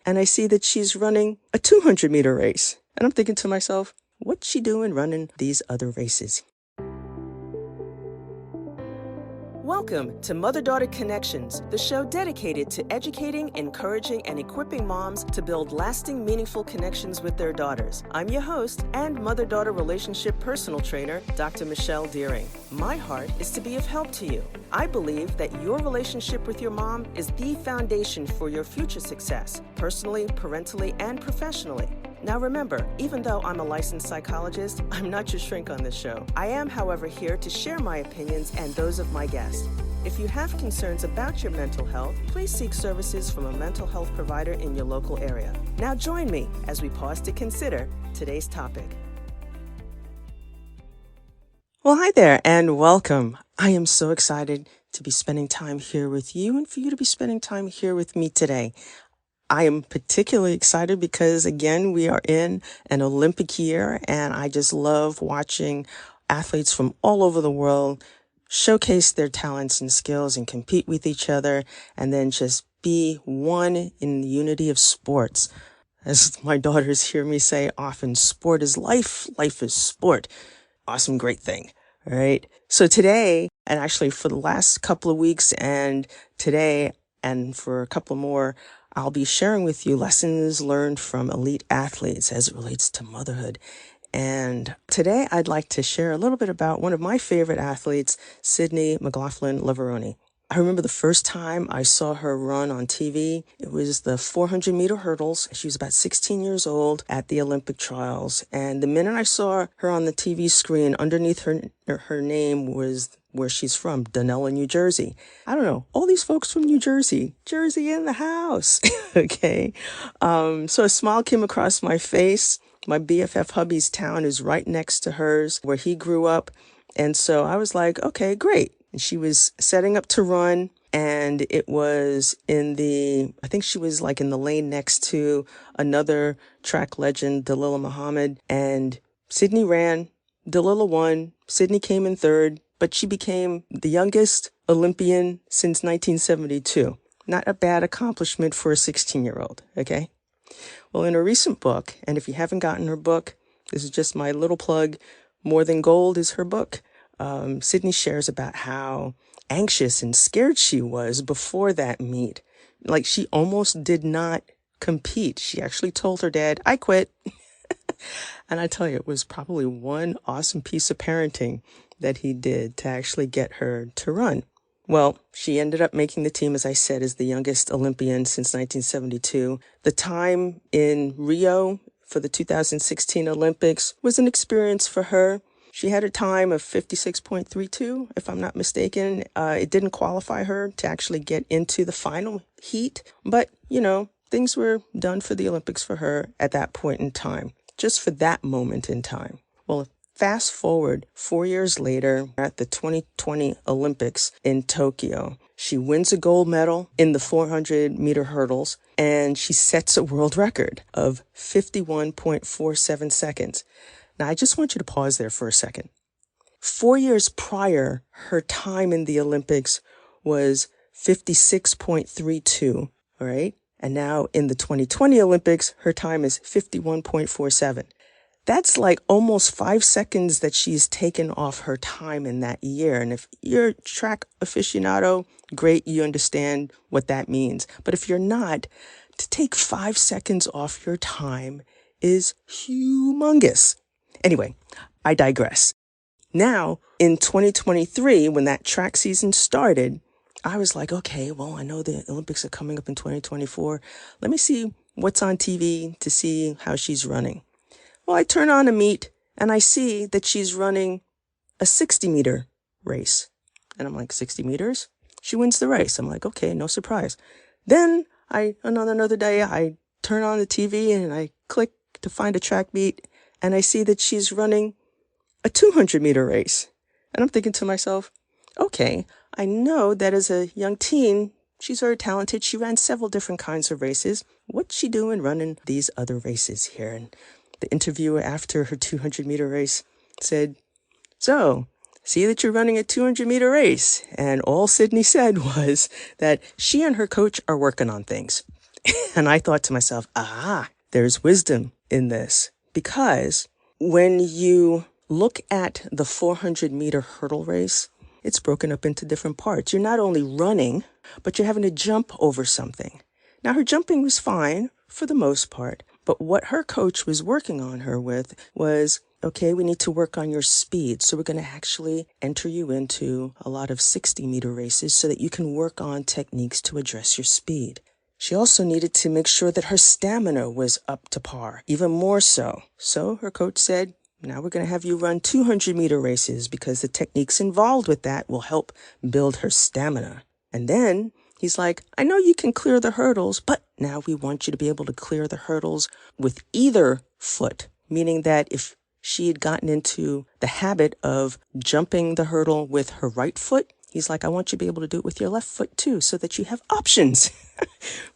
and I see that she's running a 200-meter race. And I'm thinking to myself, what's she doing running these other races? Welcome to Mother-Daughter Connections, the show dedicated to educating, encouraging, and equipping moms to build lasting, meaningful connections with their daughters. I'm your host and mother-daughter relationship personal trainer, Dr. Michelle Deering. My heart is to be of help to you. I believe that your relationship with your mom is the foundation for your future success, personally, parentally, and professionally. Now remember, even though I'm a licensed psychologist, I'm not your shrink on this show. I am, however, here to share my opinions and those of my guests. If you have concerns about your mental health, please seek services from a mental health provider in your local area. Now join me as we pause to consider today's topic. Well, hi there and welcome. I am so excited to be spending time here with you and for you to be spending time here with me today. I am particularly excited because, again, we are in an Olympic year, and I just love watching athletes from all over the world showcase their talents and skills and compete with each other, and then just be one in the unity of sports. As my daughters hear me say often, sport is life, life is sport. Awesome, great thing. All right. So today, and actually for the last couple of weeks and today and for a couple more, I'll be sharing with you lessons learned from elite athletes as it relates to motherhood. And today I'd like to share a little bit about one of my favorite athletes, Sydney McLaughlin-Levrone. I remember the first time I saw her run on TV. It was the 400-meter hurdles. She was about 16 years old at the Olympic trials. And the minute I saw her on the TV screen, underneath her name was where she's from, Dunella, New Jersey. I don't know, all these folks from New Jersey in the house. Okay. So a smile came across my face. My BFF hubby's town is right next to hers where he grew up. And so I was like, okay, great. And she was setting up to run, and it was I think she was like in the lane next to another track legend, Dalilah Muhammad, and Sydney ran. Dalilah won. Sydney came in third, but she became the youngest Olympian since 1972. Not a bad accomplishment for a 16-year-old, okay? Well, in a recent book, and if you haven't gotten her book, this is just my little plug, More Than Gold is her book. Sydney shares about how anxious and scared she was before that meet. Like, she almost did not compete. She actually told her dad, I quit. And I tell you, it was probably one awesome piece of parenting that he did to actually get her to run. Well, she ended up making the team, as I said, as the youngest Olympian since 1972. The time in Rio for the 2016 Olympics was an experience for her. She had a time of 56.32, if I'm not mistaken. It didn't qualify her to actually get into the final heat, but, things were done for the Olympics for her at that point in time, just for that moment in time. Well, fast forward 4 years later at the 2020 Olympics in Tokyo, she wins a gold medal in the 400-meter hurdles, and she sets a world record of 51.47 seconds. Now, I just want you to pause there for a second. 4 years prior, her time in the Olympics was 56.32, all right? And now in the 2020 Olympics, her time is 51.47. That's like almost 5 seconds that she's taken off her time in that year. And if you're a track aficionado, great, you understand what that means. But if you're not, to take 5 seconds off your time is humongous. Anyway, I digress. Now, in 2023, when that track season started, I was like, okay, well, I know the Olympics are coming up in 2024. Let me see what's on TV to see how she's running. Well, I turn on a meet and I see that she's running a 60-meter race. And I'm like, 60 meters? She wins the race. I'm like, okay, no surprise. Then on another day, I turn on the TV and I click to find a track meet, and I see that she's running a 200-meter race. And I'm thinking to myself, okay, I know that as a young teen, she's very talented. She ran several different kinds of races. What's she doing running these other races here? And the interviewer after her 200-meter race said, so, see that you're running a 200-meter race. And all Sydney said was that she and her coach are working on things. And I thought to myself, there's wisdom in this. Because when you look at the 400-meter hurdle race, it's broken up into different parts. You're not only running, but you're having to jump over something. Now, her jumping was fine for the most part, but what her coach was working on her with was, okay, we need to work on your speed. So we're going to actually enter you into a lot of 60-meter races so that you can work on techniques to address your speed. She also needed to make sure that her stamina was up to par, even more so. So her coach said, now we're going to have you run 200-meter races because the techniques involved with that will help build her stamina. And then he's like, I know you can clear the hurdles, but now we want you to be able to clear the hurdles with either foot, meaning that if she had gotten into the habit of jumping the hurdle with her right foot, he's like, I want you to be able to do it with your left foot too, so that you have options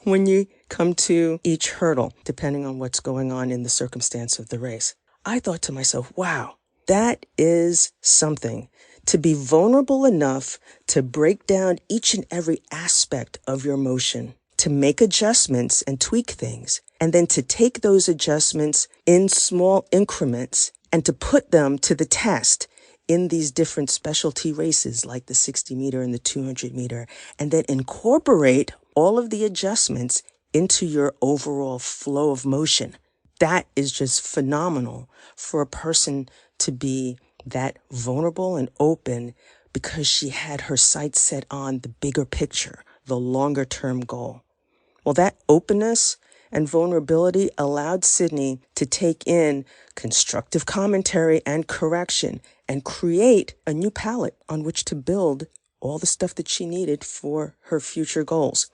when you come to each hurdle, depending on what's going on in the circumstance of the race. I thought to myself, wow, that is something. To be vulnerable enough to break down each and every aspect of your motion, to make adjustments and tweak things, and then to take those adjustments in small increments and to put them to the test in these different specialty races like the 60-meter and the 200-meter, and then incorporate all of the adjustments into your overall flow of motion. That is just phenomenal for a person to be that vulnerable and open because she had her sights set on the bigger picture, the longer term goal. Well, that openness and vulnerability allowed Sydney to take in constructive commentary and correction and create a new palette on which to build all the stuff that she needed for her future goals.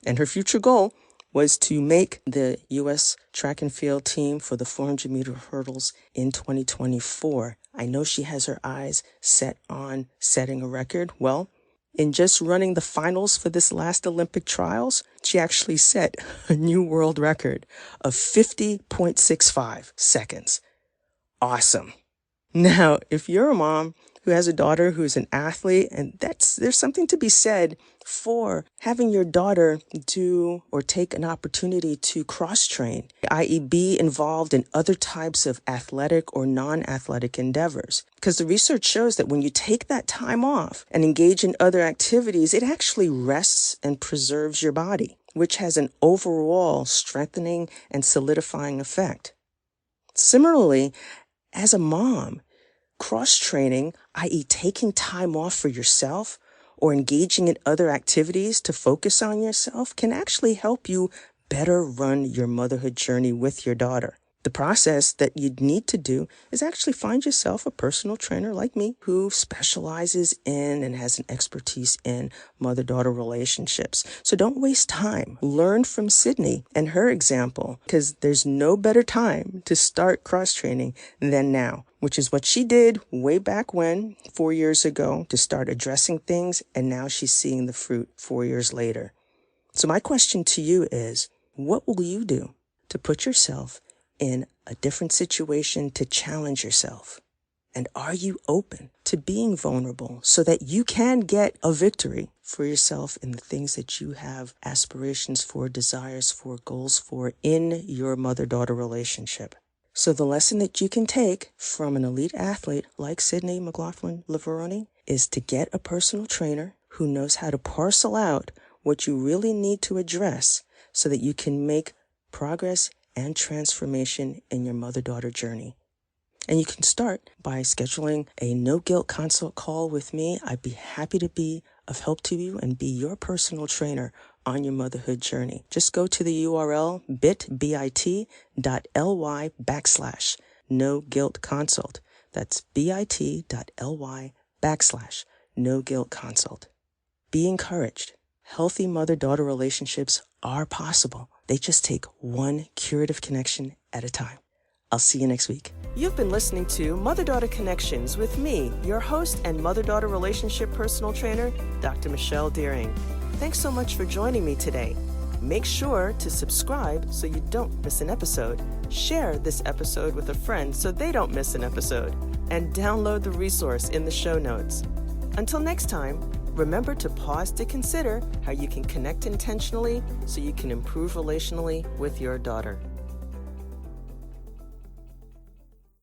And her future goal was to make the U.S. track and field team for the 400-meter hurdles in 2024. I know she has her eyes set on setting a record. Well, in just running the finals for this last Olympic trials, she actually set a new world record of 50.65 seconds. Awesome. Now, if you're a mom who has a daughter who's an athlete, and there's something to be said for having your daughter do or take an opportunity to cross-train, i.e. be involved in other types of athletic or non-athletic endeavors. Because the research shows that when you take that time off and engage in other activities, it actually rests and preserves your body, which has an overall strengthening and solidifying effect. Similarly, as a mom, cross-training, i.e. taking time off for yourself or engaging in other activities to focus on yourself, can actually help you better run your motherhood journey with your daughter. The process that you'd need to do is actually find yourself a personal trainer like me who specializes in and has an expertise in mother-daughter relationships. So don't waste time. Learn from Sydney and her example, because there's no better time to start cross-training than now, which is what she did way back when, 4 years ago, to start addressing things, and now she's seeing the fruit 4 years later. So my question to you is, what will you do to put yourself in a different situation to challenge yourself? And are you open to being vulnerable so that you can get a victory for yourself in the things that you have aspirations for, desires for, goals for in your mother-daughter relationship? So the lesson that you can take from an elite athlete like Sydney McLaughlin-Levrone is to get a personal trainer who knows how to parcel out what you really need to address so that you can make progress and transformation in your mother-daughter journey. And you can start by scheduling a no-guilt consult call with me. I'd be happy to be of help to you and be your personal trainer on your motherhood journey. Just go to the URL bit.ly/no-guilt-consult. That's bit.ly/no-guilt-consult. Be encouraged. Healthy mother-daughter relationships are possible. They just take one curative connection at a time. I'll see you next week. You've been listening to Mother-Daughter Connections with me, your host and mother-daughter relationship personal trainer, Dr. Michelle Deering. Thanks so much for joining me today. Make sure to subscribe so you don't miss an episode. Share this episode with a friend so they don't miss an episode. And download the resource in the show notes. Until next time, remember to pause to consider how you can connect intentionally so you can improve relationally with your daughter.